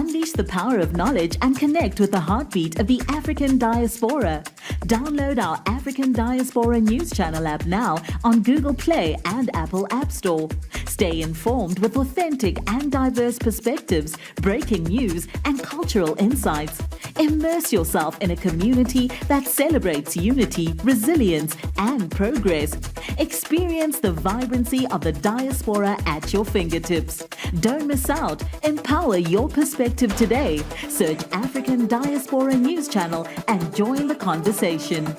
Unleash the power of knowledge and connect with the heartbeat of the African diaspora. Download our African Diaspora News Channel app now on Google Play and Apple App Store. Stay informed with authentic and diverse perspectives, breaking news, and cultural insights. Immerse yourself in a community that celebrates unity, resilience, and progress. Experience the vibrancy of the diaspora at your fingertips. Don't miss out. Empower your perspective today. Search African Diaspora News Channel and join the conversation.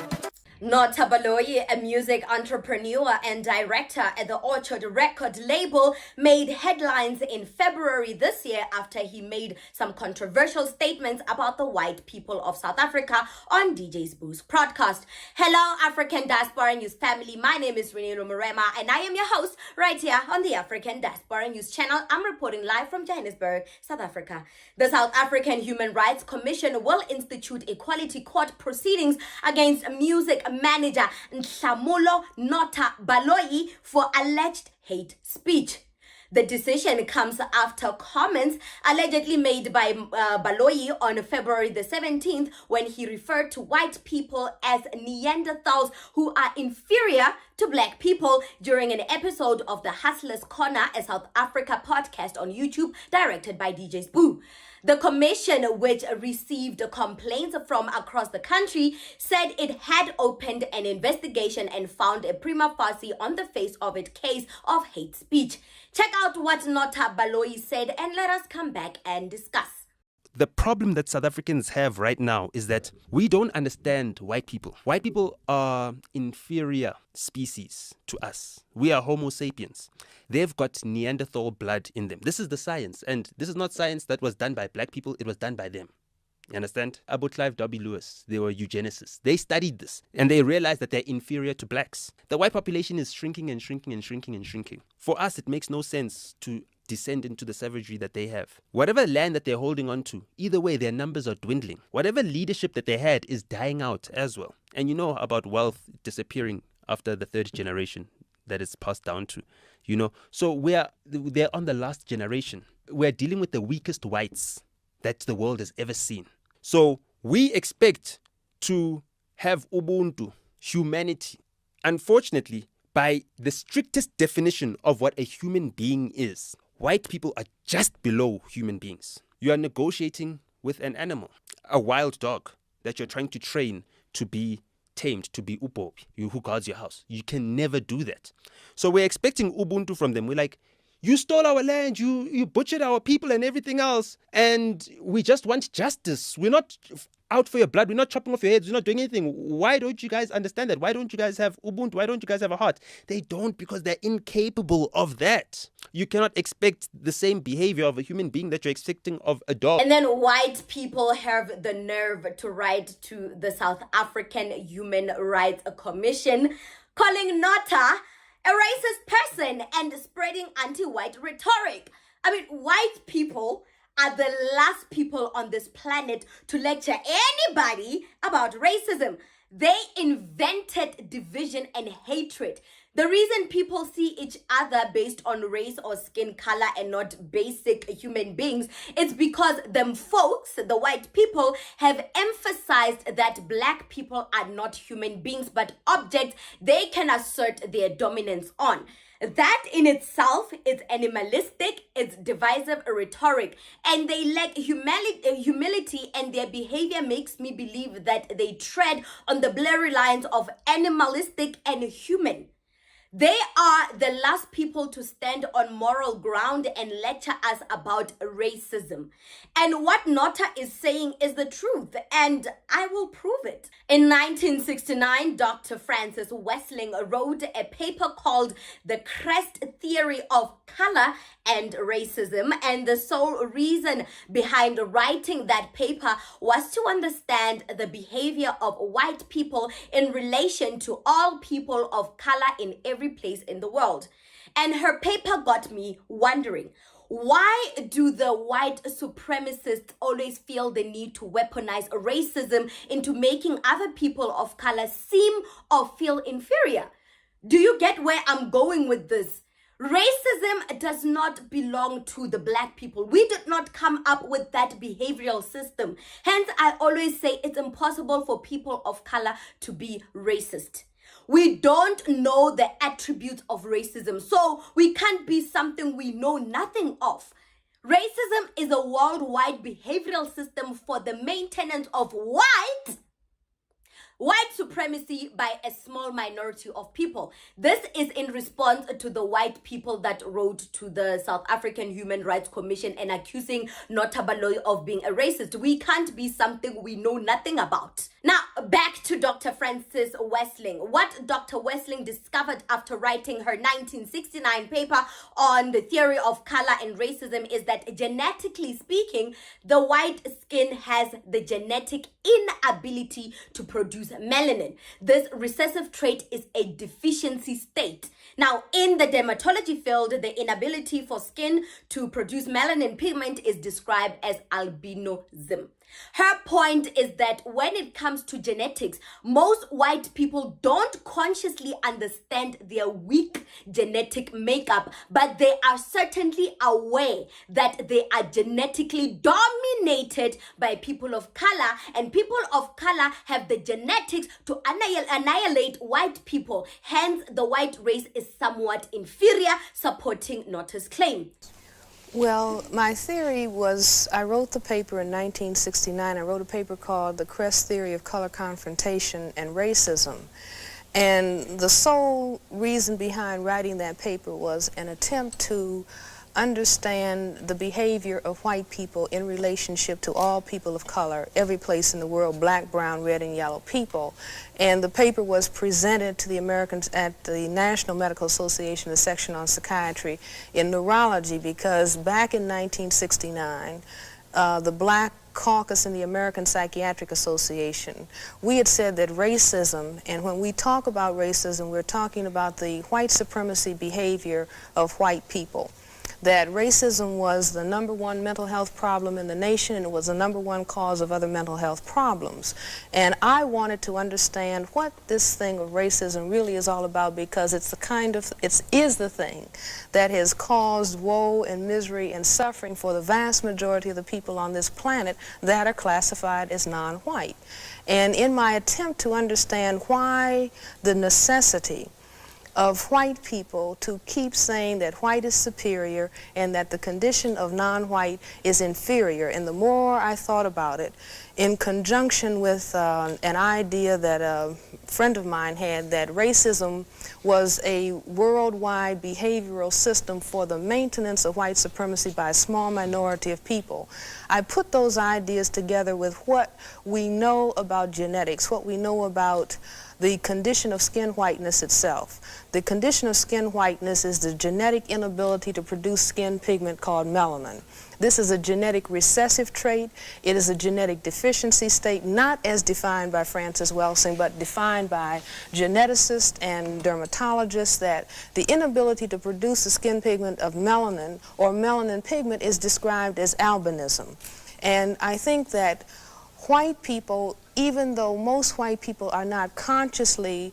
Nota Baloyi, a music entrepreneur and director at the Orchard record label, made headlines in February this year after he made some controversial statements about the white people of South Africa on DJ Sbu's podcast. Hello, African Diaspora News family. My name is Reneilwe Morema, and I am your host right here on the African Diaspora News channel. I'm reporting live from Johannesburg, South Africa. The South African Human Rights Commission will institute equality court proceedings against music manager Nota Baloyi for alleged hate speech. The decision comes after comments allegedly made by Baloyi on February the 17th when he referred to white people as NEANDERTHALs who are inferior to black people during an episode of the Hustlers Corner, a South Africa podcast on YouTube directed by DJ Sbu. The commission, which received complaints from across the country, said it had opened an investigation and found a prima facie on the face of it case of hate speech. Check out what Nota Baloyi said and let us come back and discuss. The problem that South Africans have right now is that we don't understand white people. White people are inferior species to us. We are Homo sapiens. They've got Neanderthal blood in them. This is the science. And this is not science that was done by black people. It was done by them. You understand? Abu Clive W. Lewis, they were eugenicists. They studied this and they realized that they're inferior to blacks. The white population is shrinking and shrinking and shrinking and shrinking. For us, it makes no sense to descend into the savagery that they have. Whatever land that they're holding on to, either way, their numbers are dwindling. Whatever leadership that they had is dying out as well. And you know about wealth disappearing after the third generation that is passed down to, you know. So they're on the last generation. We're dealing with the weakest whites that the world has ever seen. So we expect to have Ubuntu, humanity. Unfortunately, by the strictest definition of what a human being is, white people are just below human beings. You are negotiating with an animal, a wild dog that you're trying to train to be tamed, to be upopi, you who guards your house. You can never do that. So we're expecting Ubuntu from them. We're like, you stole our land, you butchered our people and everything else, and we just want justice. We're not out for your blood. We're not chopping off your heads. We're not doing anything. Why don't you guys understand that? Why don't you guys have Ubuntu? Why don't you guys have a heart? They don't, because they're incapable of that. You cannot expect the same behavior of a human being that you're expecting of a dog. And then white people have the nerve to write to the South African Human Rights Commission, calling Nota a racist person and spreading anti-white rhetoric. I mean, white people are the last people on this planet to lecture anybody about racism. They invented division and hatred. The reason people see each other based on race or skin color and not basic human beings is because them folks, the white people, have emphasized that black people are not human beings but objects they can assert their dominance on. That in itself is animalistic, it's divisive rhetoric, and they lack humility, and their behavior makes me believe that they tread on the blurry lines of animalistic and human. They are the last people to stand on moral ground and lecture us about racism. And what Nota is saying is the truth, and I will prove it. In 1969, Dr. Francis Wessling wrote a paper called The Crest Theory of Color and Racism, and the sole reason behind writing that paper was to understand the behavior of white people in relation to all people of color in every place in the world. And her paper got me wondering, why do the white supremacists always feel the need to weaponize racism into making other people of color seem or feel inferior? Do you get where I'm going with this? Racism does not belong to the black people. We did not come up with that behavioral system. Hence, I always say it's impossible for people of color to be racist. We don't know the attributes of racism, so we can't be something we know nothing of. Racism is a worldwide behavioral system for the maintenance of white supremacy by a small minority of people. This is in response to the white people that wrote to the South African Human Rights Commission and accusing Nota Baloyi of being a racist. We can't be something we know nothing about. Now, back to Dr. Frances Wessling. What Dr. Wessling discovered after writing her 1969 paper on the theory of color and racism is that, genetically speaking, the white skin has the genetic inability to produce melanin. This recessive trait is a deficiency state. Now, in the dermatology field, the inability for skin to produce melanin pigment is described as albinism. Her point is that when it comes to genetics, most white people don't consciously understand their weak genetic makeup, but they are certainly aware that they are genetically dominated by people of color, and people of color have the genetics to annihilate white people. Hence, the white race is somewhat inferior, supporting Nota's claim. Well, my theory was, I wrote the paper in 1969. I wrote a paper called The Crest Theory of Color Confrontation and Racism. And the sole reason behind writing that paper was an attempt to understand the behavior of white people in relationship to all people of color, every place in the world, black, brown, red, and yellow people. And the paper was presented to the Americans at the National Medical Association, the section on psychiatry in neurology, because back in 1969, the Black Caucus in the American Psychiatric Association, we had said that racism, and when we talk about racism, we're talking about the white supremacy behavior of white people. That racism was the #1 mental health problem in the nation, and it was the #1 cause of other mental health problems. And I wanted to understand what this thing of racism really is all about, because it's the thing that has caused woe and misery and suffering for the vast majority of the people on this planet that are classified as non-white. And in my attempt to understand why the necessity of white people to keep saying that white is superior and that the condition of non-white is inferior, and the more I thought about it, in conjunction with an idea that a friend of mine had, that racism was a worldwide behavioral system for the maintenance of white supremacy by a small minority of people, I put those ideas together with what we know about genetics, what we know about the condition of skin whiteness itself. The condition of skin whiteness is the genetic inability to produce skin pigment called melanin. This is a genetic recessive trait. It is a genetic deficiency state, not as defined by Frances Wessling, but defined by geneticists and dermatologists, that the inability to produce the skin pigment of melanin or melanin pigment is described as albinism. And I think that white people, even though most white people are not consciously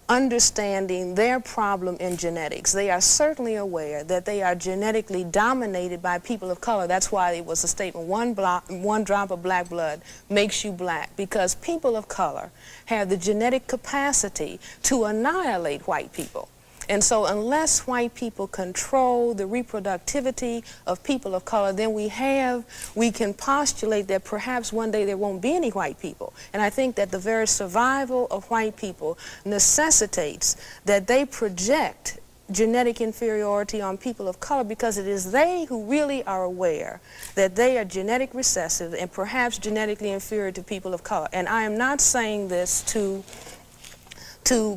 understanding their problem in genetics, they are certainly aware that they are genetically dominated by people of color. That's why it was a statement, one drop of black blood makes you black, because people of color have the genetic capacity to annihilate white people. And so unless white people control the reproductivity of people of color, then we can postulate that perhaps one day there won't be any white people. And I think that the very survival of white people necessitates that they project genetic inferiority on people of color, because it is they who really are aware that they are genetic recessive and perhaps genetically inferior to people of color. And I am not saying this to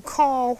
call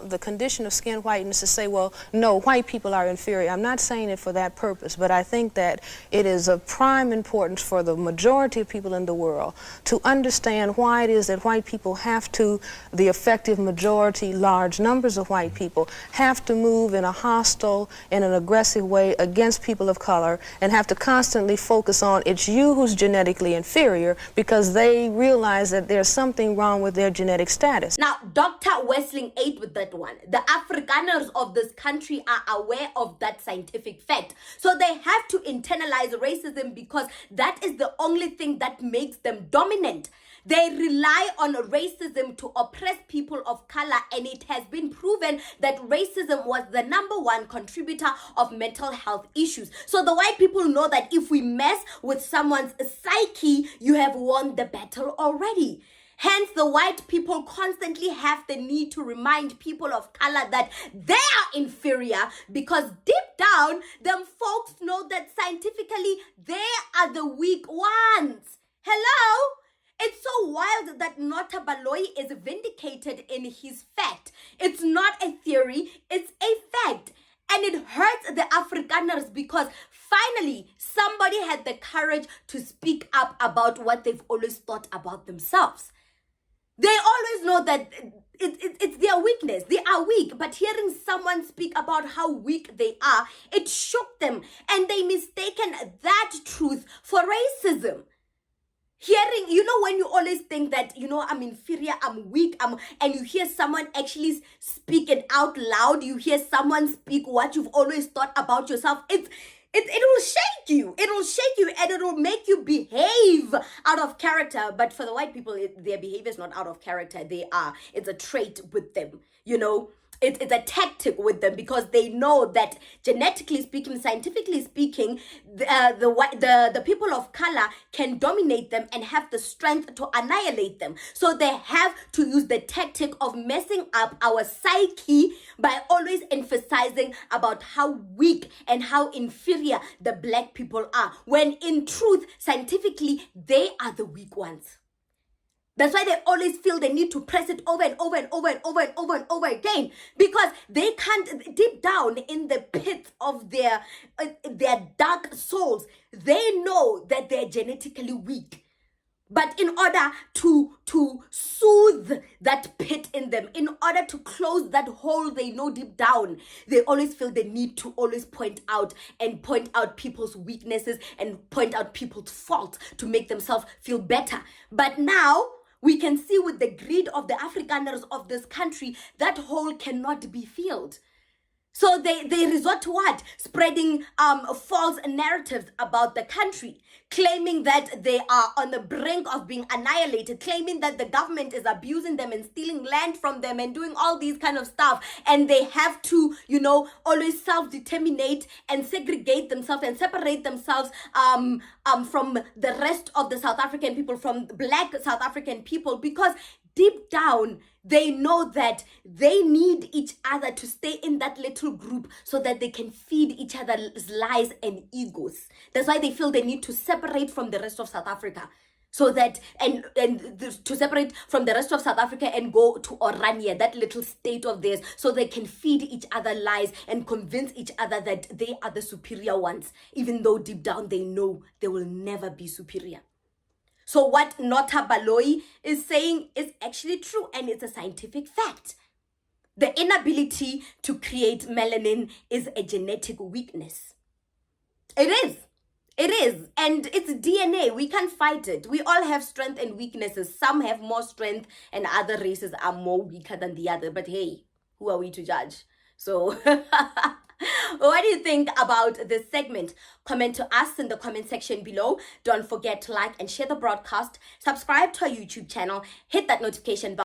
the condition of skin whiteness to say, well, no, white people are inferior. I'm not saying it for that purpose, but I think that it is of prime importance for the majority of people in the world to understand why it is that white people have to, the effective majority, large numbers of white people, have to move in a hostile and an aggressive way against people of color, and have to constantly focus on it's you who's genetically inferior, because they realize that there's something wrong with their genetic status. Now, Dr. Wessling ate with that one. The Afrikaners of this country are aware of that scientific fact. So they have to internalize racism because that is the only thing that makes them dominant. They rely on racism to oppress people of color, and it has been proven that racism was the #1 contributor of mental health issues. So the white people know that if we mess with someone's psyche, you have won the battle already. Hence, the white people constantly have the need to remind people of color that they are inferior, because deep down, them folks know that scientifically they are the weak ones. Hello? It's so wild that Nota Baloyi is vindicated in his fact. It's not a theory, it's a fact. And it hurts the Afrikaners because finally somebody had the courage to speak up about what they've always thought about themselves. They always know that it's their weakness. They are weak. But hearing someone speak about how weak they are, it shook them. And they mistaken that truth for racism. Hearing, when you always think that, I'm inferior, I'm weak, and you hear someone actually speak it out loud, you hear someone speak what you've always thought about yourself, it will shake you. It will shake you, and it will make you behave out of character. But for the white people, their behavior is not out of character. It's a trait with them, It's a tactic with them, because they know that genetically speaking, scientifically speaking, the people of color can dominate them and have the strength to annihilate them. So they have to use the tactic of messing up our psyche by always emphasizing about how weak and how inferior the black people are, when in truth, scientifically, they are the weak ones. That's why they always feel the need to press it over and over and over and over and over and over again, because they can't, deep down in the pits of their dark souls, they know that they're genetically weak. But in order to soothe that pit in them, in order to close that hole they know deep down, they always feel the need to always point out people's weaknesses and point out people's faults to make themselves feel better. But now, we can see with the greed of the Afrikaners of this country, that hole cannot be filled. So they resort to what? Spreading false narratives about the country, claiming that they are on the brink of being annihilated, claiming that the government is abusing them and stealing land from them and doing all these kind of stuff. And they have to, always self-determinate and segregate themselves and separate themselves from the rest of the South African people, from black South African people, because deep down, they know that they need each other to stay in that little group so that they can feed each other's lies and egos. That's why they feel they need to separate from the rest of South Africa. So that, and to separate from the rest of South Africa and go to Orania, that little state of theirs, so they can feed each other lies and convince each other that they are the superior ones, even though deep down they know they will never be superior. So what Nota Baloyi is saying is actually true, and it's a scientific fact. The inability to create melanin is a genetic weakness. It is. It is. And it's DNA. We can't fight it. We all have strengths and weaknesses. Some have more strength and other races are more weaker than the other. But hey, who are we to judge? So what do you think about this segment? Comment to us in the comment section below. Don't forget to like and share the broadcast. Subscribe to our YouTube channel. Hit that notification bell.